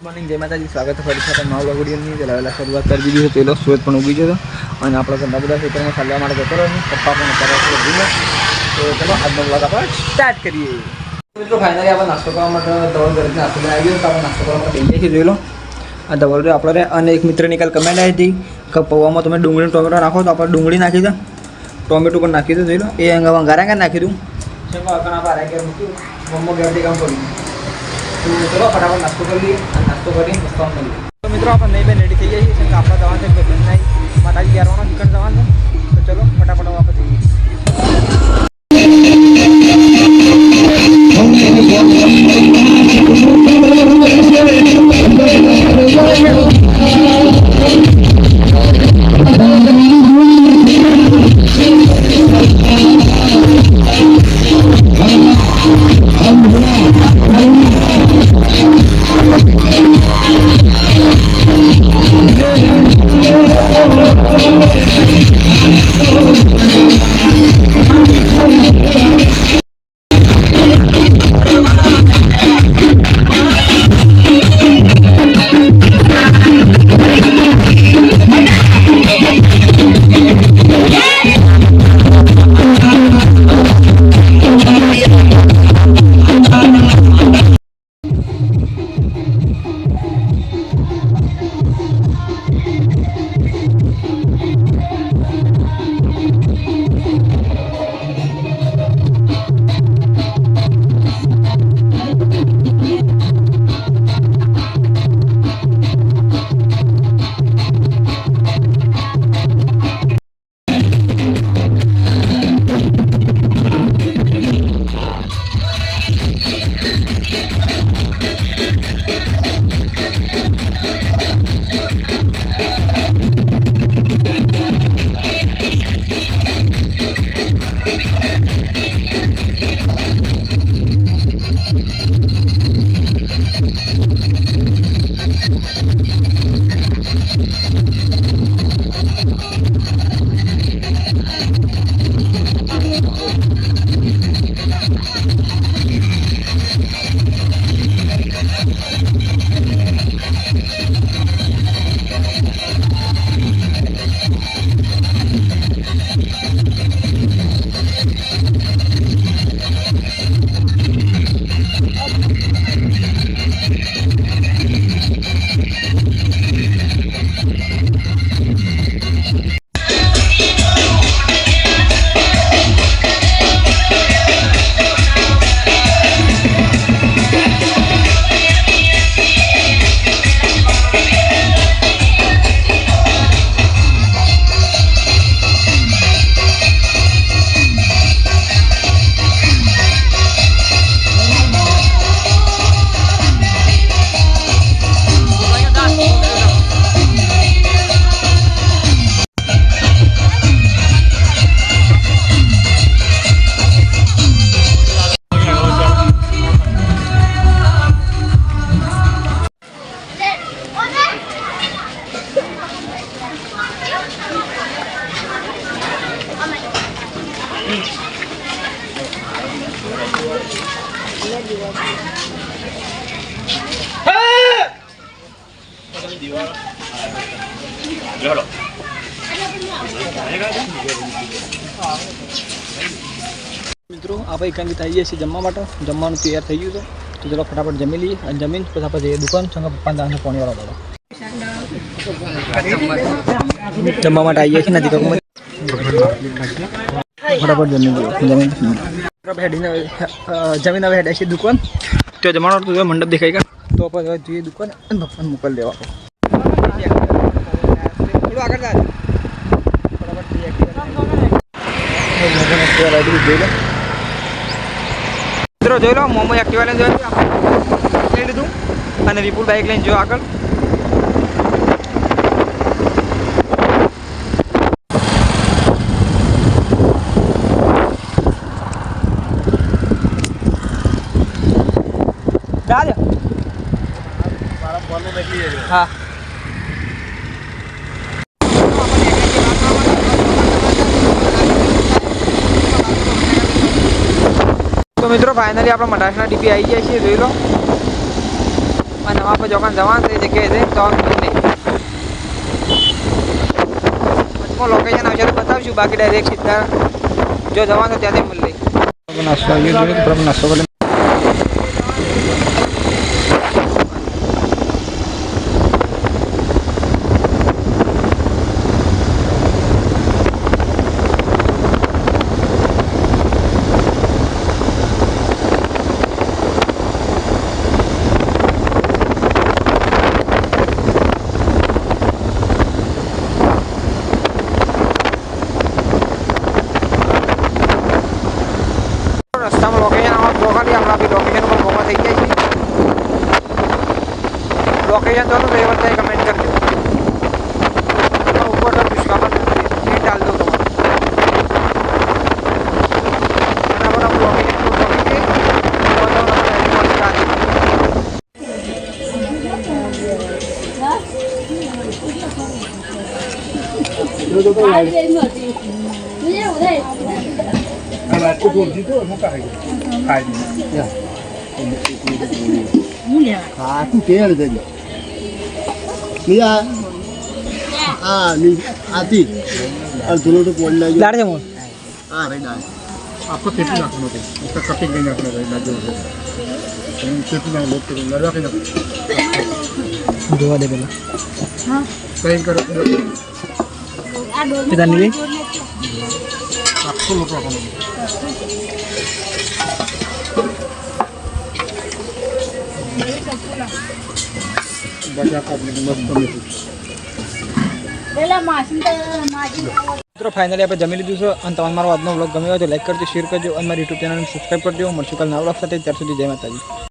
Morning જય માતાજી, સ્વાગત છે ફરી સાથે નવા વિડીયોની. પહેલાં શરૂઆત કરી દીધી છે. પેલો સુરત પણ ઉગી ગયો અને આપણા ઘરના બધા ખેતરમાં ચાલવા માટે જતો રહ્યો. પપ્પા પણ અત્યારે ભૂલે. તો ચલો આજનો બ્લોગ આપણે સ્ટાર્ટ કરીએ. મિત્રો ફાઇનલી આપણે નાસ્તો કરવા માટે ધવલ ઘરેથી નાસ્તો લઈ આવી ગયો. તો આપણે નાસ્તો કરવા માટે બેસી જઈએ. જોઈ લો આ ધવલ આપણે અને એક મિત્રની કાલ કમેન્ટ આવી હતી કે પૌવામાં તમે ડુંગળી ટોમેટો નાખો, તો આપણે ડુંગળી નાખી દો, ટોમેટો પણ નાખી દો. જોઈ લો એ અંગા વંગારા નાખી દઉં મમ્મો ઘરથી કામ કર્યું. તો ચલો ફટાફટ નાસ્તો કરી લઈએ અને નાસ્તો કરી મસ્ત મળીએ. તો મિત્રો આપણે નહીં બેન રેડી થઈ જઈએ છીએ કે આપણા જવાનું છે બેન નહીં માતાજી ગ્યારવાનો ચિકન જવાનું છે. તો ચલો ફટાફટ આપણે જઈએ. મિત્રો આપણે એકાંકિત આવી જઈએ છીએ જમવા માટે. જમવાનું તૈયાર થઈ ગયું છે. તો ચલો ફટાફટ જમી લઈએ અને જમીન પછી આપણે જઈએ દુકાન સંગ પપ્પાને દાને પાણીવાળો દાડો જમવા માટે આવી જાય છે. નથી કહું ફટાફટ જમી લઈએ. જમીન હવે હેડે છે દુકાન. તો જમવાનો તો મંડપ દેખાય ગયા. તો આપણે જોઈએ દુકાન અને પપ્પાને મોકલી દેવા. થોડું આગળ જાય મિત્રો જોઈ લો મોમો એક્ટિવા લઈને જોઈ લીધું અને વિપુલ બાઇક લઈને જો આગળ. હા તો મિત્રો ફાઇનલી આપણે મટાસના ડીપી આવી જાય છે, જોઈ લો. અને નવા પર જોકાન જવાનું એ જગ્યાએ છે તો નહીં લોકેશન આવશે તો બતાવશું બાકી ડાયરેક્ટ સીધા જો જવાનું ત્યાંથી મળી લઈ નાસ્તો આવી ગયો તો નાસ્તો કરી રસ્તામાં લોકેશન આમાં જો ખાલી આપણે આપણી લોકેશન ઉપર મોમાં થઈ જાય છે લોકેશન જોનું તો એ બધા કમેન્ટ કરજો ઉપર તો પુષ્કામાં એ ડાલ દો તમારે લોકેશન જોવા દે પેલા કઈ કરો પિતાની આખું લોકો મિત્રો ફાઇનલી આપણે જમી લીધું છે અને તમને મારો આજનો વ્લોગ ગમ્યો હોય તો લાઈક કરજો શેર કરજો અને મારી યુટ્યુબ ચેનલને સબસ્ક્રાઈબ કરજો મળશું કાલ નવા વ્લોગ સાથે ત્યાર સુધી જય માતાજી.